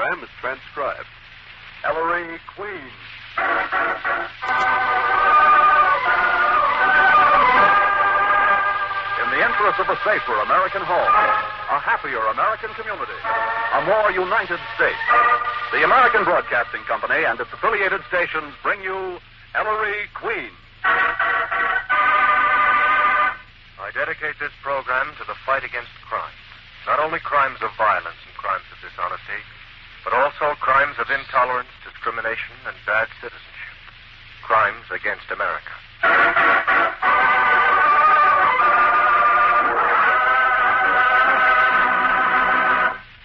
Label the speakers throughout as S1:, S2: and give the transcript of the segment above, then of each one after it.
S1: program is transcribed. Ellery Queen. In the interest of a safer American home, a happier American community, a more united state, the American Broadcasting Company and its affiliated stations bring you Ellery Queen.
S2: I dedicate this program to the fight against crime. Not only crimes of violence and crimes of dishonesty, but also crimes of intolerance, discrimination, and bad citizenship. Crimes against America.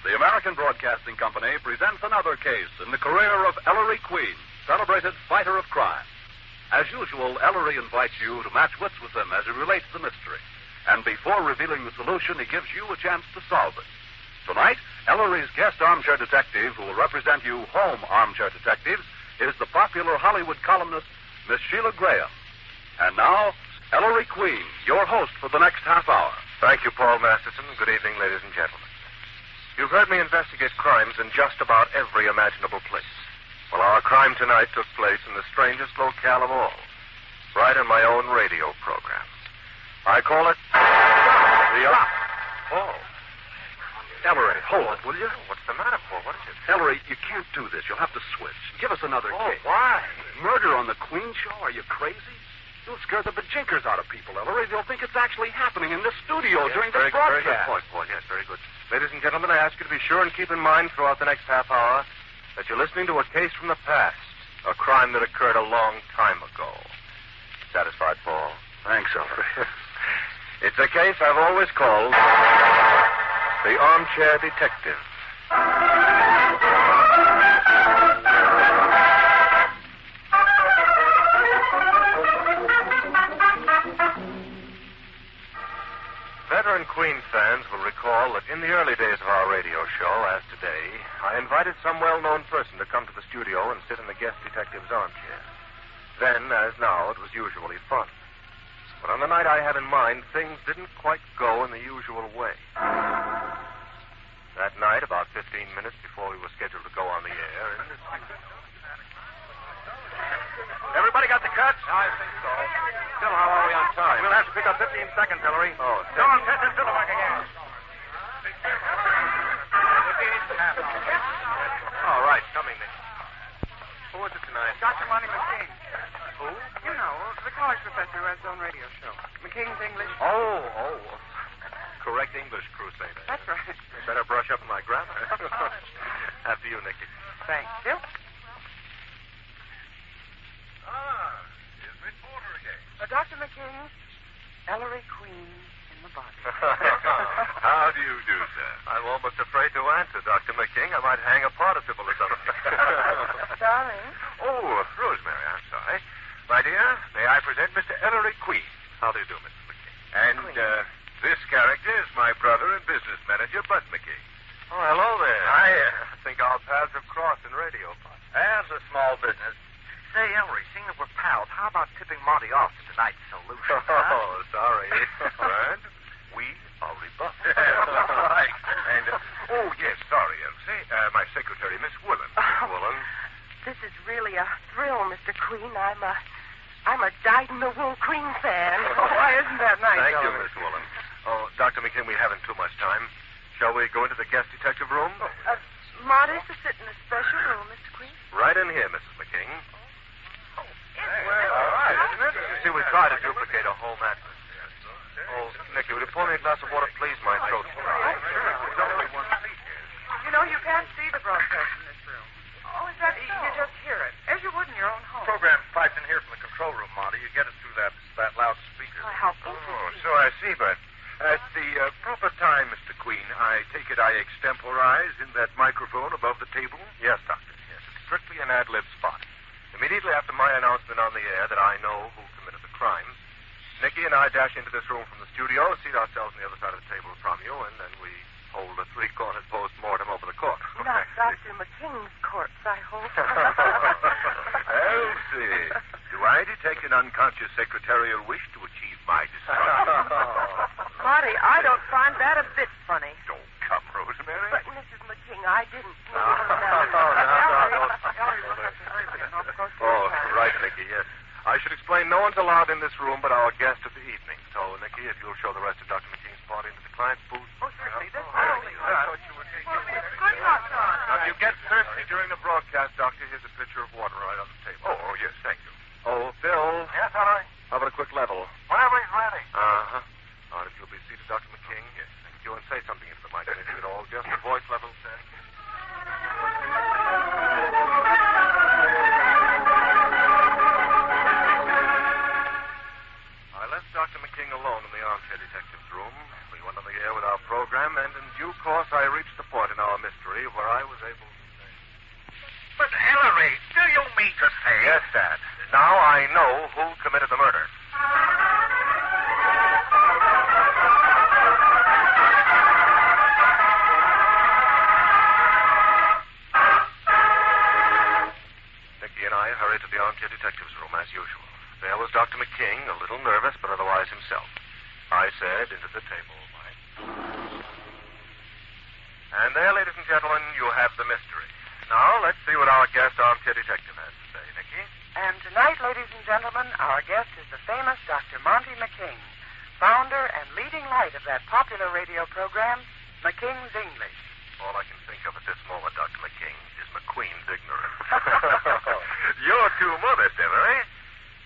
S1: The American Broadcasting Company presents another case in the career of Ellery Queen, celebrated fighter of crime. As usual, Ellery invites you to match wits with him as he relates the mystery. And before revealing the solution, he gives you a chance to solve it. Tonight, Ellery's guest armchair detective, who will represent you home armchair detectives, is the popular Hollywood columnist, Miss Sheila Graham. And now, Ellery Queen, your host for the next half hour.
S2: Thank you, Paul Masterson. Good evening, ladies and gentlemen. You've heard me investigate crimes in just about every imaginable place. Well, our crime tonight took place in the strangest locale of all, right on my own radio program. I call it the Paul.
S1: Ellery, hold it, will you?
S2: What's the matter, Paul? What is it?
S1: Ellery, you can't do this. You'll have to switch. Give us another case.
S2: Why?
S1: Murder on the Queen Show? Are you crazy? You'll scare the bejinkers out of people, Ellery. They'll think it's actually happening in this studio during the broadcast.
S2: Very good point, Paul. Yes, very good. Ladies and gentlemen, I ask you to be sure and keep in mind throughout the next half hour that you're listening to a case from the past, a crime that occurred a long time ago. Satisfied, Paul?
S1: Thanks, Ellery.
S2: It's a case I've always called the Armchair Detective. Veteran Queen fans will recall that in the early days of our radio show, as today, I invited some well-known person to come to the studio and sit in the guest detective's armchair. Then, as now, it was usually fun. But on the night I had in mind, things didn't quite go in the usual way. That night, about 15 minutes before we were scheduled to go on the air...
S1: Everybody got the cuts?
S2: I think so. Still, how are we on time?
S1: We'll have to pick up 15 seconds, Ellery.
S2: Oh,
S1: Go on, catch that Silverback again.
S2: All right, coming then. Who is it tonight?
S3: Dr. Monty McKing.
S2: Who?
S3: You know, the college professor who has his own radio show. McKing's English.
S2: Oh. Correct English crusader.
S3: That's right.
S2: Better brush up on my grammar. After you, Nicky.
S3: Thank you.
S2: Here's Miss Porter again.
S3: Dr. McKing, Ellery Queen in the body.
S2: How do you do, sir? I'm almost afraid to answer, Dr. McKing. I might hang a participle or something.
S3: Darling.
S2: Oh, Rosemary, I'm sorry. My dear, may I present Mr. Ellery Queen. How do you do, Mrs. McKing? And, this character is my brother and business manager, Bud McKing. Oh, hello there. I think our paths have crossed in radio, Bud.
S4: As a small business. Say, Ellery, seeing that we're pals, how about tipping Monty off to tonight's solution?
S2: Oh, sorry. And we are rebuffed. Right. And, yes, sorry, Elsie. My secretary, Miss Woolen. Miss Woolen.
S3: This is really a thrill, Mr. Queen. I'm a dyed-in-the-wool Queen fan. Oh, why isn't that nice,
S2: Thank you,
S3: Ellery?
S2: Miss Woolen. Oh, Dr. McKim, we haven't too much time. Shall we go into the guest detective room?
S3: Marty's to sit in a special room, Mr. Queen.
S2: Right in here, Mrs. McKing.
S3: Well,
S2: all right, isn't it? You see, we try to duplicate a home atmosphere. Oh, Nicky, would you pour me a glass of water, please? My throat's dry. There's only one seat here.
S3: You know, you can't see the broadcast in this room. Oh, is that so? You just hear it, as you would in your own home.
S4: Program piped in here from the control room, Monty. You get it through that loudspeaker.
S3: Oh, how interesting.
S2: Oh, so I see, but at the proper time, Mr. Queen, I take it I extemporize in that microphone above the table? Yes, Doctor. Yes, it's strictly an ad-lib spot. Immediately after my announcement on the air that I know who committed the crime, Nicky and I dash into this room from the studio, seat ourselves on the other side of the table from you, and then we hold a three-cornered post-mortem over the court.
S3: Not Dr. McKing's corpse, I hope.
S2: Elsie, do I detect an unconscious secretarial wish to achieve my destruction?
S3: Marty, I don't find that a bit funny.
S2: Don't come, Rosemary.
S3: But, Mrs. McKing, I didn't mean
S2: no one's allowed in this room but our guest of the evening. So, Nicky, if you'll show the rest of Dr. McKean's party into the client's booth.
S3: Oh, certainly. This
S2: I thought you were taking
S3: Good luck,
S2: Now, if you get thirsty during the broadcast, Doctor, here's a pitcher of water right on the table.
S4: Oh, yes, thank you.
S2: Oh, Phil.
S4: Yes, Ellery?
S2: How about a quick level?
S4: Whenever he's ready.
S2: Uh-huh. All right, if you'll be seated, Dr. McKing. Yes, thank you, and say something into the mic. Anything at all. Just the voice level, sir. I left Dr. McKing alone in the Armchair Detective's room. We went on the air with our program, and in due course I reached the point in our mystery where I was able to say...
S4: But, Ellery, do you mean to say...
S2: Yes, Dad. Now I know who committed the murder. Nicky and I hurried to the Armchair Detective's room as usual. There was Dr. McKing, a little nervous, but otherwise himself. I said into the table, And there, ladies and gentlemen, you have the mystery. Now, let's see what our guest Armchair Detective has to say. Nicky?
S3: And tonight, ladies and gentlemen, our guest is the famous Dr. Monty McKing, founder and leading light of that popular radio program, McKing's English.
S2: All I can think of at this moment, Dr. McKing, is McQueen's ignorance. You're too modest, Ellery.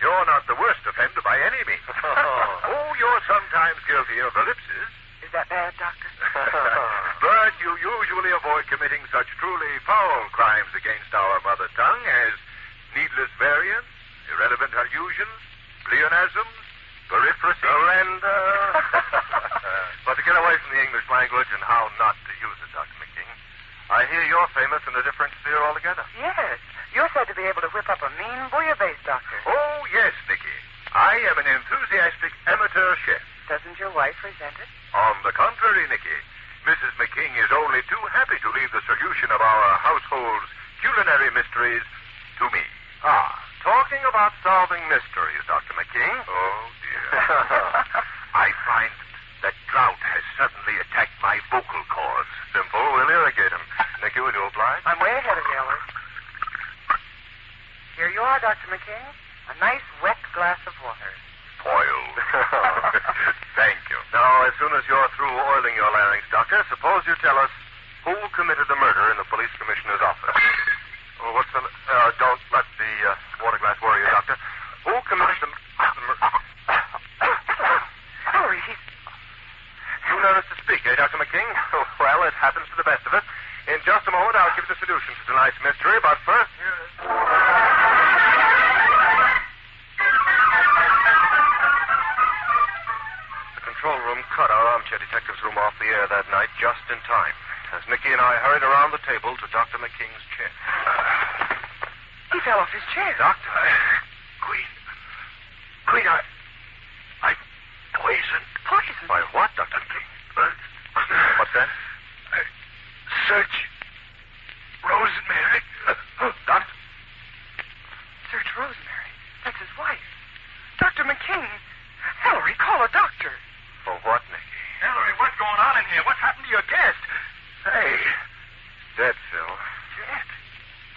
S2: You're not the worst offender by any means. Oh, you're sometimes guilty of ellipses.
S3: Is that bad, Doctor?
S2: But you usually avoid committing such truly foul crimes against our mother tongue as needless variants, irrelevant allusions, pleonasms, periphrasy. Surrender. But to get away from the English language and how not to use it, Dr. McKing, I hear you're famous in a different sphere altogether.
S3: Yes. You're said to be able to whip up a mean bouillabaisse, Doctor.
S2: Oh, yes, Nicky. I am an enthusiastic amateur chef.
S3: Doesn't your wife resent it?
S2: On the contrary, Nicky, Mrs. McKing is only too happy to leave the solution of our household's culinary mysteries to me. Ah, talking about solving mysteries, Dr. McKing. Oh, dear. I find that drought has suddenly attacked my vocal cords. Simple, we'll irrigate them. Nicky, will you oblige?
S3: I'm way ahead of you, Ellery. Here you are, Dr. McKing. A nice wet glass of water.
S2: Spoiled. Thank you. Now, as soon as you're through oiling your larynx, Doctor, suppose you tell us who committed the murder in the police commissioner's office. Oh, what's the... don't let the water glass worry you, Doctor. Who committed the murder...
S3: Ellery, he's...
S2: Too nervous to speak, eh, Dr. McKing? Well, it happens to the best of us. In just a moment, I'll give the solution to tonight's mystery, but first... The control room cut our Armchair Detective's room off the air that night just in time, as Nicky and I hurried around the table to Dr. McKing's chair.
S3: He fell off his chair.
S2: Doctor? Queen, I poisoned.
S3: Poison?
S2: By what, Dr. McKing? What's that?
S5: Search Rosemary.
S2: Doctor?
S3: Search Rosemary. That's his wife. Dr. McKing. Ellery, call a doctor.
S2: For what, Nicky?
S5: Ellery, what's going on in here? What's happened to your guest?
S2: Hey. Dead, Phil.
S5: Dead?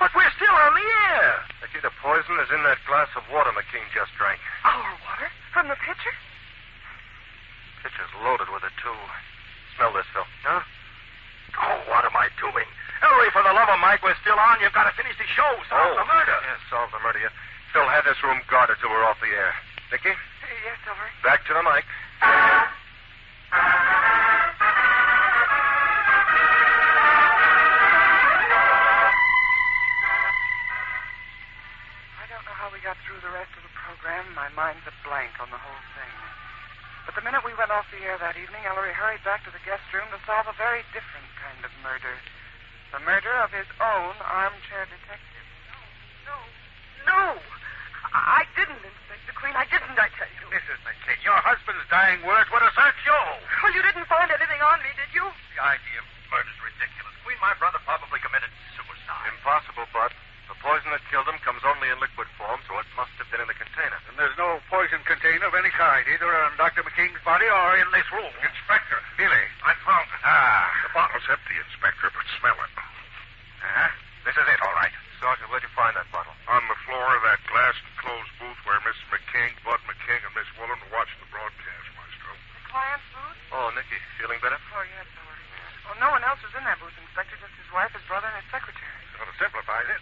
S5: But we're still on the air.
S2: Nicky, the poison is in that glass of water McKing just drank.
S3: Our water? From the pitcher?
S2: Pitcher's loaded with it, too. Smell this, Phil. Huh?
S5: Oh, what am I doing? Ellery, for the love of Mike, we're still on. You've got to finish the show. Solve the murder.
S2: Yes, solve the murder. Phil, have this room guarded till we're off the air. Nicky?
S3: Yes, Ellery.
S2: Back to the mic.
S3: I don't know how we got through the rest of the program. My mind's a blank on the whole thing. But the minute we went off the air that evening, Ellery hurried back to the guest room to solve a very different kind of murder. The murder of his own armchair detective.
S6: No. I didn't, Inspector Queen. I didn't, I tell you.
S5: Mrs. McKing, your husband's dying words were to search you.
S6: Well, you didn't find anything on me, did you?
S5: The idea of murder's ridiculous. Queen, my brother probably committed suicide.
S2: Impossible, Bud. The poison that killed him comes only in liquid form, so it must have been in the container.
S5: And there's no poison container of any kind, either on Dr. McKing's body or in this room. Inspector, Billy, I found it. The bottle's empty, Inspector, but smell it. This is it, all right.
S2: Sergeant, where'd you find that bottle?
S5: On the floor of that glass-enclosed booth where Miss McKing
S3: his secretary.
S5: Sort of simplifies it.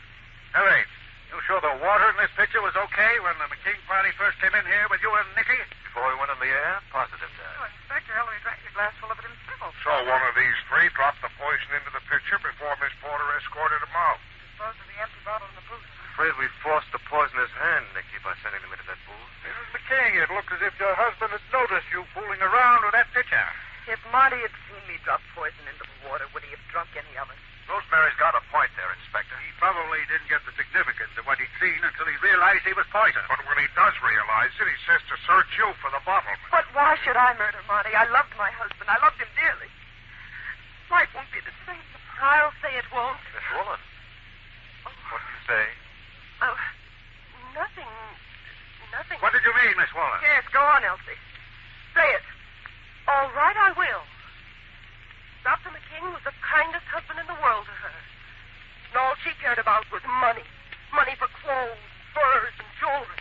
S5: Ellery, you sure the water in this picture was okay when the McKing party first came in here with you and Nicky?
S2: Before we went on the air? Positive, Dad.
S3: Oh, Inspector, Ellery drank a glass full of it himself.
S5: So one of these three dropped the poison into the picture before Miss Porter escorted him out.
S3: Disposed of the empty bottle in the booth.
S2: Afraid we forced the poisonous hand, Nicky, by sending him into that booth.
S5: Mrs. McKing, it looked as if your husband had noticed you fooling around with that picture.
S6: If Marty had seen me drop poison into the water, would he have drunk any of it?
S2: Rosemary's got a point there, Inspector.
S5: He probably didn't get the significance of what he'd seen until he realized he was poisoned. But when he does realize it, he says to search you for the bottle.
S6: But why should I murder Marty? I loved my husband. I loved him dearly. Life won't be the same. I'll say it won't.
S2: Miss Woolen. What did you say?
S6: Oh, nothing. Nothing.
S5: What did you mean, Miss Waller?
S6: Yes, go on, Elsie. Say it. All right, I will. Dr. McKing was the kindest husband in the world to her. And all she cared about was money. Money for clothes, furs, and jewelry.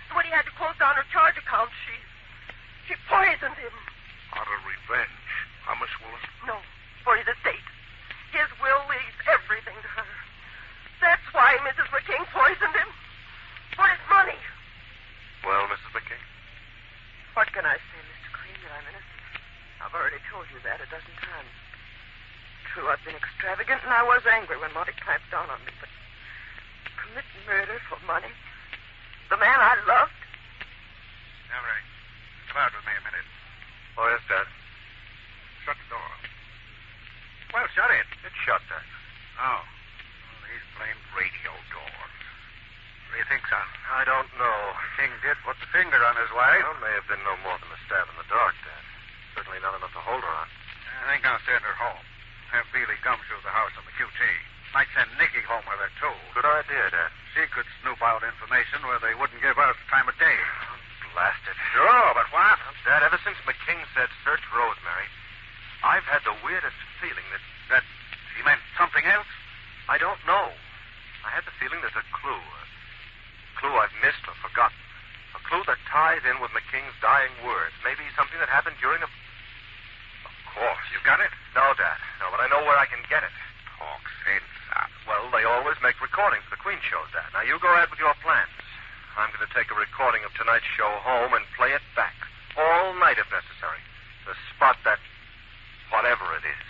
S6: And when he had to close down her charge account, she poisoned him.
S5: Out of revenge. Huh, Miss Woolen?
S6: No, for his estate. His will leaves everything to her. That's why Mrs. McKing poisoned him. For his money.
S2: Well, Mrs. McKing?
S6: What can I say, Mr. Queen, that I'm innocent? I've already told you that a dozen times. True, I've been extravagant, and I was angry when Marty clamped down on me, but commit murder for money? The man I loved?
S5: Ellery, come out with me a minute.
S2: Oh, yes, Dad.
S5: Shut the door. Well, shut it.
S2: It's shut, Dad.
S5: Oh. Well, these blamed radio doors. What do you think, son?
S2: I don't know.
S5: King did put the finger on his wife.
S2: Well, it may have been no more than a stab in the dark, Dad. Certainly not enough to hold her on.
S5: I think I'll send her home. Have Beely Gumshoe the house on the QT. Might send Nicky home with her, too.
S2: Good idea, Dad.
S5: She could snoop out information where they wouldn't give us the time of day.
S2: Blast it.
S5: Sure, but what?
S2: Dad, ever since McKing said search Rosemary, I've had the weirdest feeling
S5: That he meant something else?
S2: I don't know. I had the feeling there's a clue. A clue I've missed or forgotten. A clue that ties in with McKing's dying words. Maybe something that happened during a... Of course.
S5: You've got it?
S2: No, Dad. No, but I know where I can get it.
S5: Talk sense, son.
S2: Well, they always make recordings for the Queen shows, Dad. Now, you go ahead with your plans. I'm going to take a recording of tonight's show home and play it back. All night, if necessary. To spot that... whatever it is.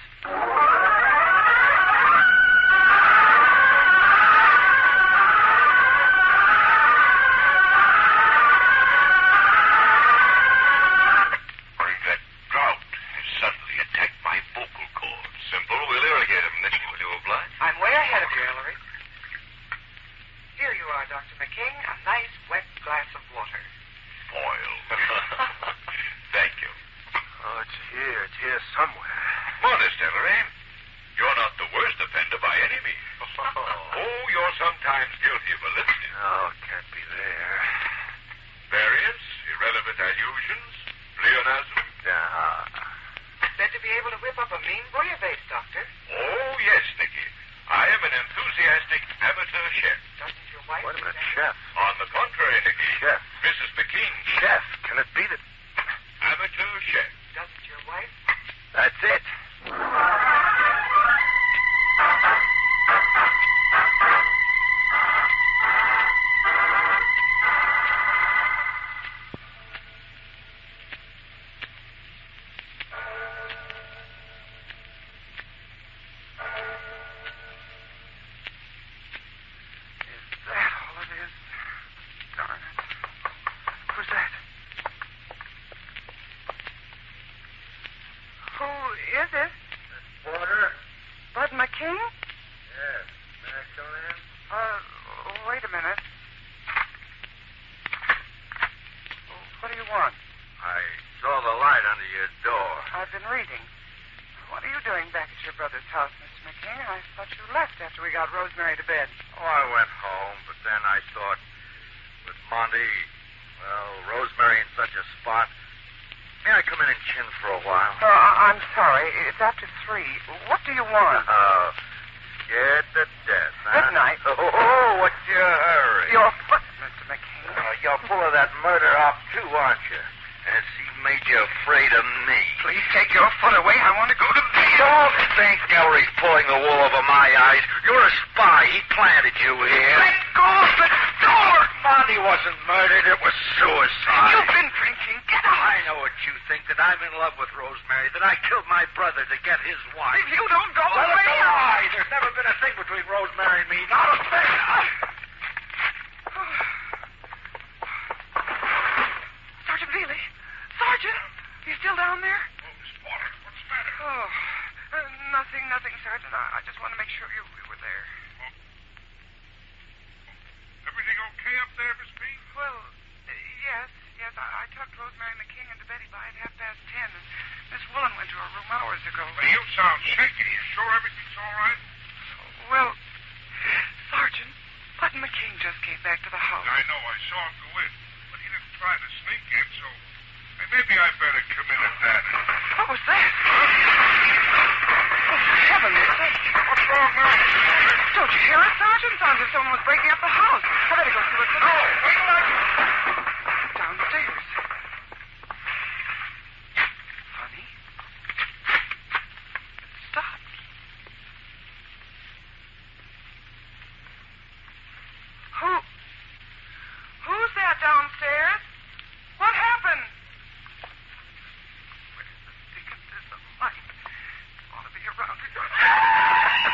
S3: Rosemary to bed.
S5: Oh, I went home, but then I thought, with Monty, well, Rosemary in such a spot. May I come in and chin for a while?
S3: I'm sorry. It's after 3. What do you want?
S5: Scared to death, huh?
S3: Good night.
S5: Oh, what's your hurry?
S3: Your foot, Mr. McKing.
S5: You're full of that murder off, too, aren't you? Has he made you afraid of me?
S3: Please take your foot away. I want to go to bed.
S5: Don't think Ellery's pulling the wool over my eyes. You're a spy. He planted you here.
S3: Let go of the door!
S5: Monty wasn't murdered. It was suicide.
S3: You've been drinking. Get out.
S5: I know what you think, that I'm in love with Rosemary, that I killed my brother to get his wife.
S3: If you don't go
S5: Well,
S3: away...
S5: it's a lie. There's never been a thing between Rosemary and me. Not a thing.
S3: Sergeant Veely. Sergeant, you still down there?
S5: Oh, Miss Porter, what's the matter?
S3: Oh, nothing, Sergeant. I just want to make sure you were there.
S5: Everything okay up there, Miss P?
S3: Well, yes. I tucked Rosemary McKing into Betty by at 10:30, and Miss Woolen went to her room hours ago.
S5: Well, you sound shaky. You sure everything's all right?
S3: Well, Sergeant, Button McKing just came back to the house.
S5: I know. I saw him go in. But he didn't try to sneak in, so maybe I better come in at that.
S3: What was that? Oh, for heaven's sake.
S5: What's wrong now?
S3: Don't you hear it, Sergeant? Sounds as if someone was breaking up the house. I better go see what's the matter.
S5: Wait till I...
S3: Downstairs. Funny. It stopped. Who's that downstairs? What happened? Where the dickens is the light? It ought to be around here.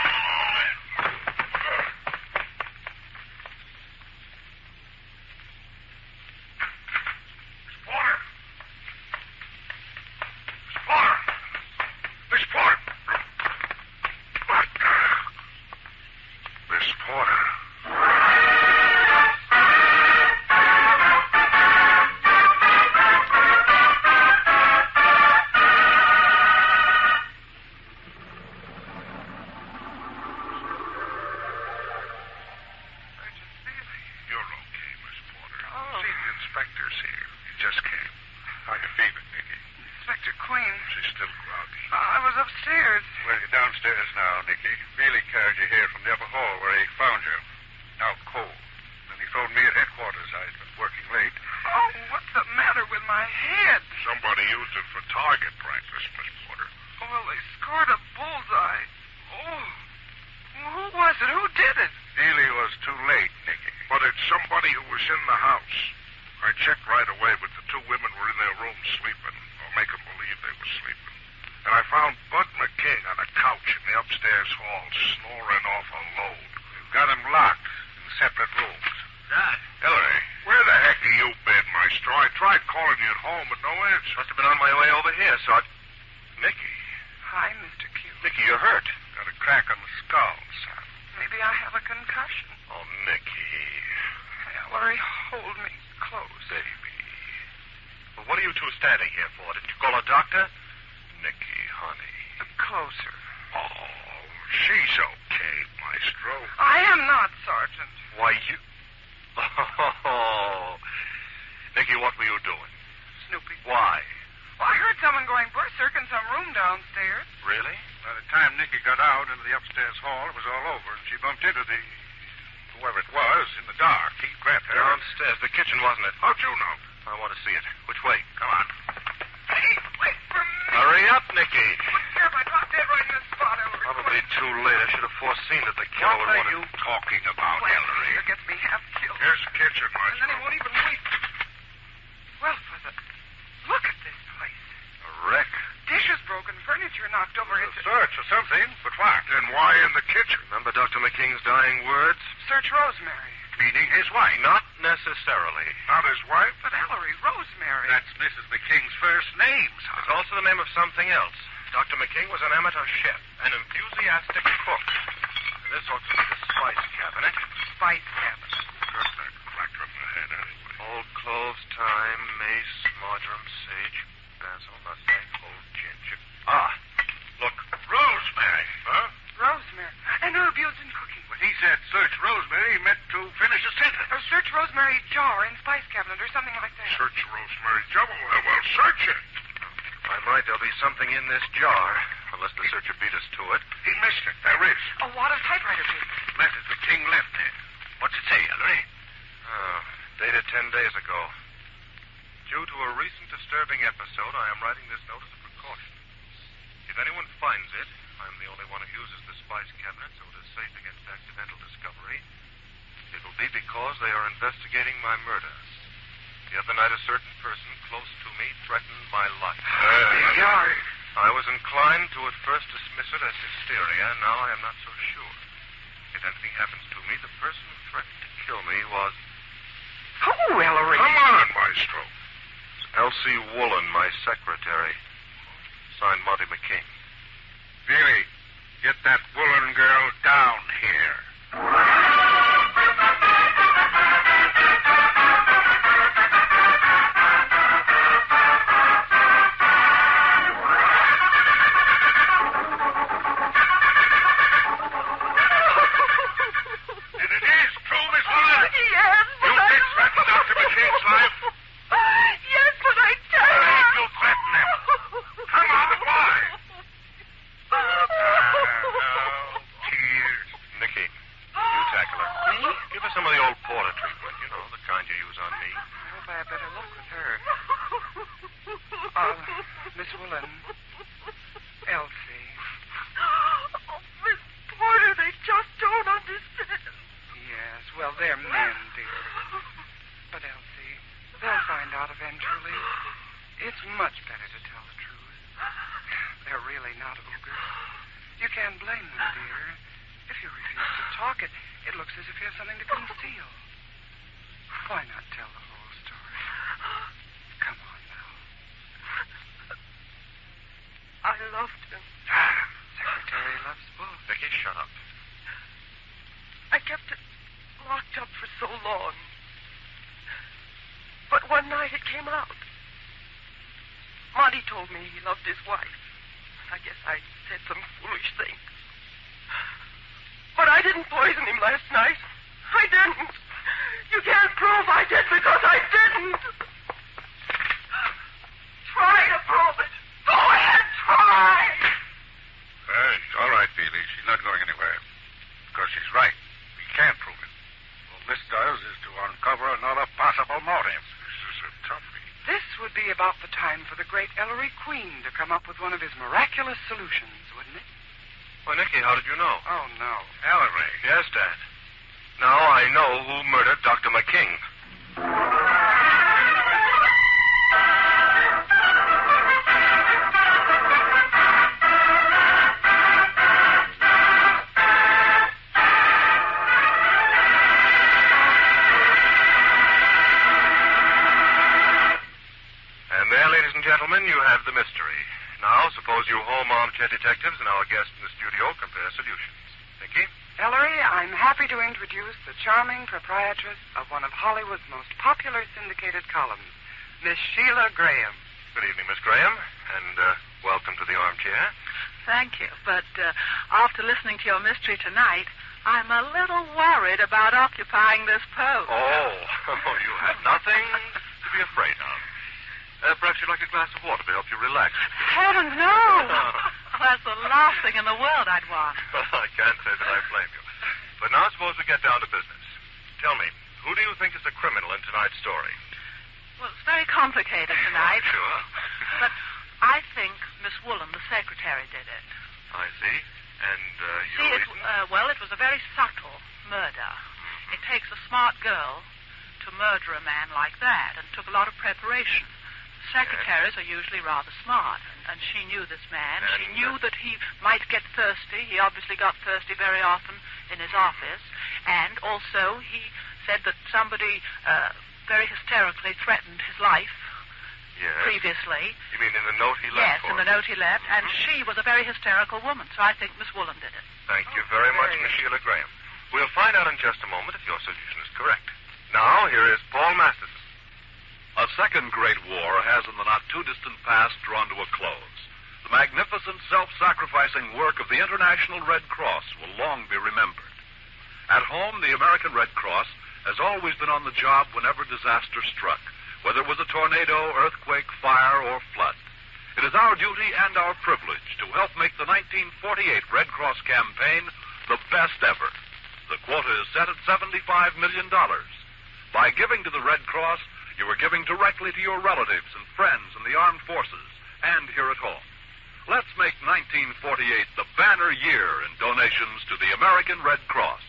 S5: Inspector's here. He just came. How you feeling, Nicky?
S3: Inspector Queen.
S5: She's still groggy.
S3: I was upstairs.
S5: Well, you're downstairs now, Nicky. Billy carried you here from the upper hall where he found you. Out cold. Then he phoned me at headquarters. I'd been working late.
S3: Oh, what's the matter with my head?
S5: Somebody used it for target practice, Miss Porter.
S3: Oh, well, they scored a bullseye. Oh. Who was it? Who did it?
S5: Billy was too late, Nicky. But it's somebody who was in the house. I checked right away, but the two women were in their room sleeping, or make them believe they were sleeping. And I found Bud McKing on a couch in the upstairs hall, snoring off a load. We've got him locked in separate rooms.
S4: Dad.
S5: Ellery, where the heck have you been, Maestro? I tried calling you at home, but no answer.
S4: Must have been on my way over here, Sergeant.
S5: Nicky.
S3: Hi, Mr. Q.
S5: Nicky, you're hurt. Got a crack on the skull, son.
S3: Maybe I have a concussion.
S5: Oh, Nicky.
S3: Ellery, hold me close.
S5: Baby.
S4: Well, what are you two standing here for? Didn't you call a doctor?
S5: Nicky, honey.
S3: Closer.
S5: Oh, she's okay, Maestro.
S3: I am not, Sergeant.
S4: Why, you... Oh. Nicky, what were you doing?
S3: Snooping.
S4: Why?
S3: Well, I heard someone going berserk in some room downstairs.
S4: Really?
S5: By the time Nicky got out into the upstairs hall, it was all over, and she bumped into whoever it was in the dark. He grabbed her.
S4: Downstairs. The kitchen, wasn't it?
S5: How'd you know?
S4: I want to see it. Which way?
S5: Come on.
S3: Hey, wait for me.
S4: Hurry up, Nicky.
S3: Wouldn't care if I dropped dead right in this spot, Ellery.
S4: Probably too late. I should have foreseen that the killer
S5: What
S4: would
S5: are
S4: want
S5: you talking about,
S3: Well,
S5: Ellery?
S3: here gets me half killed.
S5: Here's the kitchen,
S3: And then he
S5: Maestro.
S3: won't even wait. Well, for the... Look at this place.
S4: A wreck.
S3: Dishes broken, furniture knocked over.
S5: A search or something, but what? Then why in the kitchen?
S4: Remember Dr. McKing's dying words?
S3: Search Rosemary.
S5: Meaning his wife.
S4: Not necessarily.
S5: Not his wife?
S3: But Ellery, Rosemary.
S5: That's Mrs. McKing's first name, son.
S4: It's also the name of something else. Dr. McKing was an amateur chef, an enthusiastic cook. And this ought to be the spice cabinet.
S3: Spice cabinet.
S5: Got that crack on the head anyway.
S4: Old cloves, thyme, mace, marjoram, sage, basil, nutmeg, old ginger. Ah, look.
S5: Rosemary, huh?
S3: Rosemary. And herb used in cooking.
S5: When he said search Rosemary, he meant to finish a sentence.
S3: Or search Rosemary jar in spice cabinet or something like that.
S5: Search Rosemary Jubble. Well, search it.
S4: If I might, there'll be something in this jar, unless the searcher beat us to it.
S5: He missed it. There is.
S3: A wad of typewriter paper.
S5: Mrs. McKing left it. What's it say, Ellery?
S4: Oh, dated 10 days ago. Due to a recent disturbing episode, I am writing this note as a precaution. It If anyone finds it, I'm the only one who uses the spice cabinet, so it is safe against accidental discovery. It will be because they are investigating my murder. The other night, a certain person close to me threatened my life. I was inclined to at first dismiss it as hysteria. Now I am not so sure. If anything happens to me, the person who threatened to kill me was...
S3: Oh, Ellery.
S5: Come on, Maestro.
S4: Elsie Woolen, my secretary. Signed Monty McKing.
S5: Billy, get that Woolen girl down here.
S4: And it is true, Miss Woolen?
S6: Yes, but
S4: You did threaten Dr. McKing's life?
S6: Yes, but I can't.
S4: Right, you threaten him. Come on, why?
S5: Tears.
S4: Nicky, you tackle her.
S3: Me?
S4: Give her some of the old porter treatment. You know, the kind you use on me.
S3: I hope I have better luck with her. Miss Woolen. Elsie.
S6: Oh, Miss Porter, they just don't understand.
S3: Yes, well, they're men, dear. But, Elsie, they'll find out eventually. It's much better to tell the truth. They're really not ogres. You can't blame them, dear. If you refuse to talk, it looks as if you have something to conceal. Why not tell the whole story? Come on now.
S6: I loved him.
S3: Secretary loves both.
S4: Nicky, shut up.
S6: I kept it locked up for so long. But one night it came out. Monty told me he loved his wife. I guess I said some foolish things. But I didn't poison him last night. I didn't. You can't prove I did because I didn't. Try to prove it. Go ahead, try.
S5: All right, Billy. She's not going anywhere. Because she's right. We can't prove it. All this does is to uncover another possible motive. This is a toughie.
S3: This would be about the time for the great Ellery Queen to come up with one of his miraculous solutions, wouldn't it?
S4: Well, Nicky, how did you know?
S3: Oh, no.
S5: Ellery.
S4: Yes, Dad. Now I know who murdered Dr. McKing. And there, ladies and gentlemen, you have the mystery. Now, suppose you home armchair detectives and our guest in the studio compare solutions. Nicky?
S3: Ellery, I'm happy to introduce the charming proprietress of one of Hollywood's most popular syndicated columns, Miss Sheila Graham.
S4: Good evening, Miss Graham, and welcome to the armchair.
S7: Thank you, but after listening to your mystery tonight, I'm a little worried about occupying this post.
S4: Oh, you had nothing to be afraid of. Perhaps you'd like a glass of water to help you relax.
S7: Heavens, no! That's the last thing in the world I'd want.
S4: I can't say that I blame you. But now suppose we get down to business. Tell me, who do you think is the criminal in tonight's story?
S7: Well, it's very complicated tonight.
S4: Sure.
S7: But I think Miss Woolen, the secretary, did it.
S4: I see. And
S7: See,
S4: your
S7: it,
S4: reason?
S7: it was a very subtle murder. It takes a smart girl to murder a man like that, and took a lot of preparation. Secretaries are usually rather smart, and she knew this man.
S4: And
S7: she knew that he might get thirsty. He obviously got thirsty very often in his office. And also, he said that somebody very hysterically threatened his life previously.
S4: You mean in the note he left?
S7: Yes,
S4: for
S7: in the
S4: him?
S7: note he left. And she was a very hysterical woman, so I think Miss Woolen did it.
S4: Thank you very much, Miss Sheila Graham. We'll find out in just a moment if your solution is correct. Now, here is Paul Masterson.
S1: A second great war has in the not-too-distant past drawn to a close. The magnificent self-sacrificing work of the International Red Cross will long be remembered. At home, the American Red Cross has always been on the job whenever disaster struck, whether it was a tornado, earthquake, fire, or flood. It is our duty and our privilege to help make the 1948 Red Cross campaign the best ever. The quota is set at $75 million. By giving to the Red Cross, you are giving directly to your relatives and friends in the armed forces and here at home. Let's make 1948 the banner year in donations to the American Red Cross.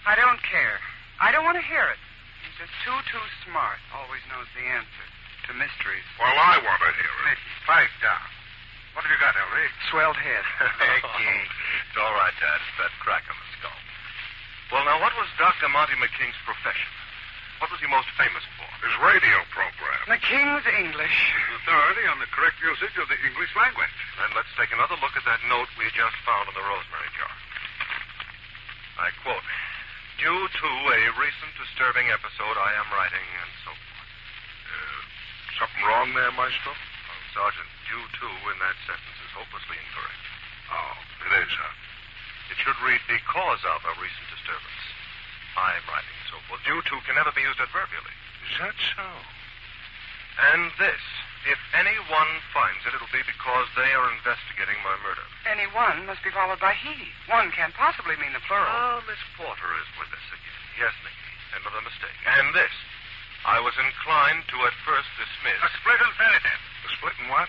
S3: I don't care. I don't want to hear it. He's just too smart. Always knows the answer to mysteries.
S5: Well, I want to hear it.
S2: Nicky, pipe down. What have you got, Ellery?
S3: Swelled head.
S2: Nicky.
S4: It's all right, Dad. It's that crack on the skull. Well, now, what was Dr. Monty McKing's profession? What was he most famous for?
S5: His radio program.
S3: The King's English.
S5: Authority on the correct usage of the English language.
S4: Then let's take another look at that note we just found in the rosemary jar. I quote, "Due to a recent disturbing episode, I am writing," and so forth.
S5: Something wrong there, Maestro?
S4: Well, Sergeant, due to in that sentence is hopelessly incorrect.
S5: Oh, it is, huh?
S4: It should read because of a recent disturbance. I'm writing and so forth. Due to can never be used adverbially.
S5: Is that so?
S4: And this, if anyone finds it, it'll be because they are investigating my murder.
S3: Anyone must be followed by he. One can't possibly mean the plural.
S4: Oh, Miss Porter is with us again. Yes, Nicky. Another mistake. And this, I was inclined to at first dismiss.
S5: A split infinitive. A split in what?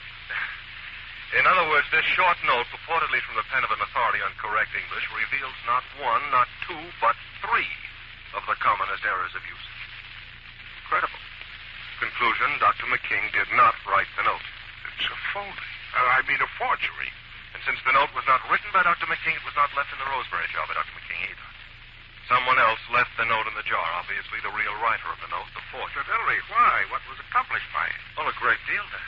S4: In other words, this short note, purportedly from the pen of an authority on correct English, reveals not one, not two, but three of the commonest errors of usage. Incredible. Conclusion, Dr. McKing did not write the note.
S5: It's a phony. I mean a forgery.
S4: And since the note was not written by Dr. McKing, it was not left in the rosemary jar by Dr. McKing either. Someone else left the note in the jar, obviously the real writer of the note, the forger.
S5: But, Ellery, why? What was accomplished by it?
S4: Well, a great deal, Dad.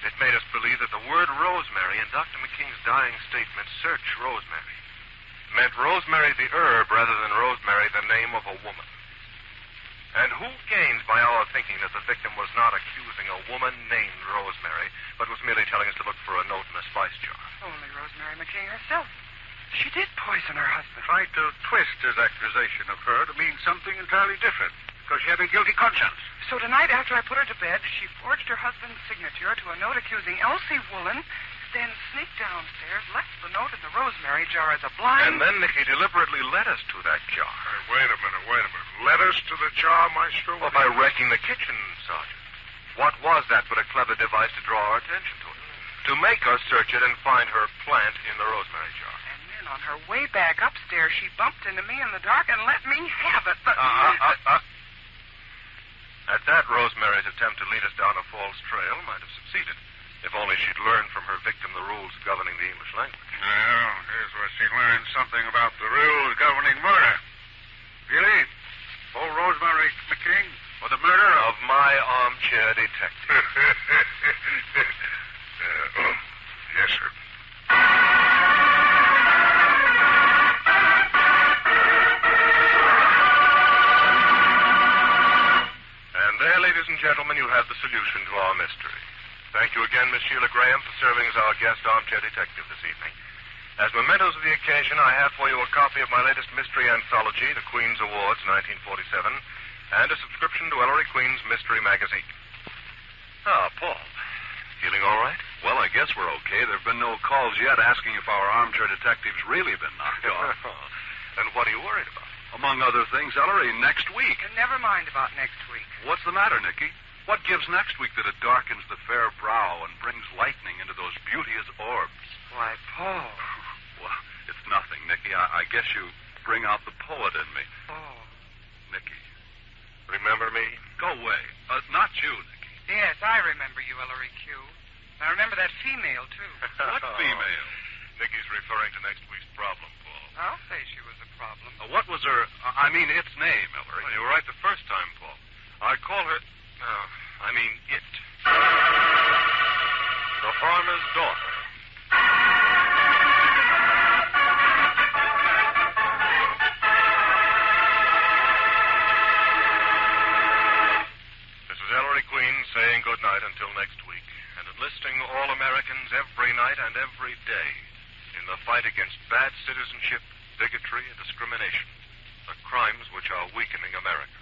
S4: It made us believe that the word rosemary in Dr. McKing's dying statement, "search rosemary," meant rosemary the herb rather than rosemary the name of a woman. And who gains by our thinking that the victim was not accusing a woman named Rosemary, but was merely telling us to look for a note in a spice jar?
S3: Only Rosemary McKing herself. She did poison her husband.
S5: Tried to twist his accusation of her to mean something entirely different, because she had a guilty conscience.
S3: So tonight, after I put her to bed, she forged her husband's signature to a note accusing Elsie Woolen, then sneaked downstairs, left the note in the rosemary jar as a blind...
S4: And then Nicky deliberately led us to that jar.
S5: Hey, wait a minute. Led us to the jar, Maestro?
S4: Well, by wrecking the kitchen, Sergeant. What was that but a clever device to draw our attention to it? To make us search it and find her plant in the rosemary jar.
S3: And then on her way back upstairs, she bumped into me in the dark and let me have it. But...
S4: At that, Rosemary's attempt to lead us down a false trail might have succeeded, if only she'd learned from her victim the rules governing the English language.
S5: Well, here's where she learned something about the rules governing murder. Really? Old Rosemary McKing for the murder
S4: of my armchair detective.
S5: Yes, sir.
S4: And there, ladies and gentlemen, you have the solution to our mystery. Thank you again, Miss Sheila Graham, for serving as our guest armchair detective this evening. As mementos of the occasion, I have for you a copy of my latest mystery anthology, The Queen's Awards, 1947, and a subscription to Ellery Queen's Mystery Magazine. Ah, Paul. Feeling all right?
S1: Well, I guess we're okay. There have been no calls yet asking if our armchair detective's really been knocked off.
S4: And what are you worried about?
S1: Among other things, Ellery, next week.
S3: And never mind about next week.
S1: What's the matter, Nicky? What gives next week that it darkens the fair brow and brings lightning into those beauteous orbs?
S3: Why, Paul.
S1: Well, it's nothing, Nicky. I guess you bring out the poet in me.
S3: Oh.
S1: Nicky.
S4: Remember me?
S1: Go away. Not you, Nicky.
S3: Yes, I remember you, Ellery Q. I remember that female, too.
S1: What female?
S4: Nicky's referring to next week's problem, Paul.
S3: I'll say she was a problem.
S1: What was her... I mean, its name, Ellery.
S4: Well, you were right the first time, Paul. I call her... it. The farmer's daughter. This is Ellery Queen saying good night until next week, and enlisting all Americans every night and every day in the fight against bad citizenship, bigotry, and discrimination, the crimes which are weakening America.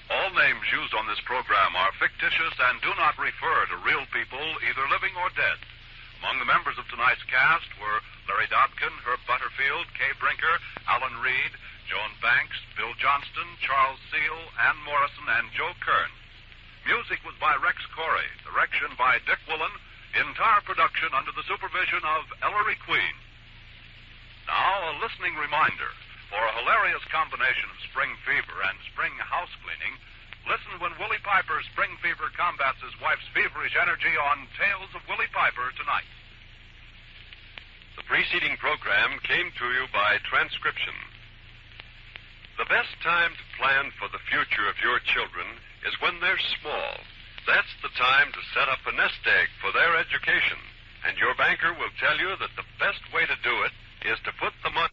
S1: All names used on this program are fictitious and do not refer to real people, either living or dead. Among the members of tonight's cast were Larry Dobkin, Herb Butterfield, Kay Brinker, Alan Reed, Joan Banks, Bill Johnston, Charles Seal, Ann Morrison, and Joe Kern. Music was by Rex Corey, direction by Dick Woolen, entire production under the supervision of Ellery Queen. Now, a listening reminder. For a hilarious combination of spring fever and spring house cleaning, listen when Willie Piper's spring fever combats his wife's feverish energy on Tales of Willie Piper tonight.
S8: The preceding program came to you by transcription. The best time to plan for the future of your children is when they're small. That's the time to set up a nest egg for their education. And your banker will tell you that the best way to do it is to put the money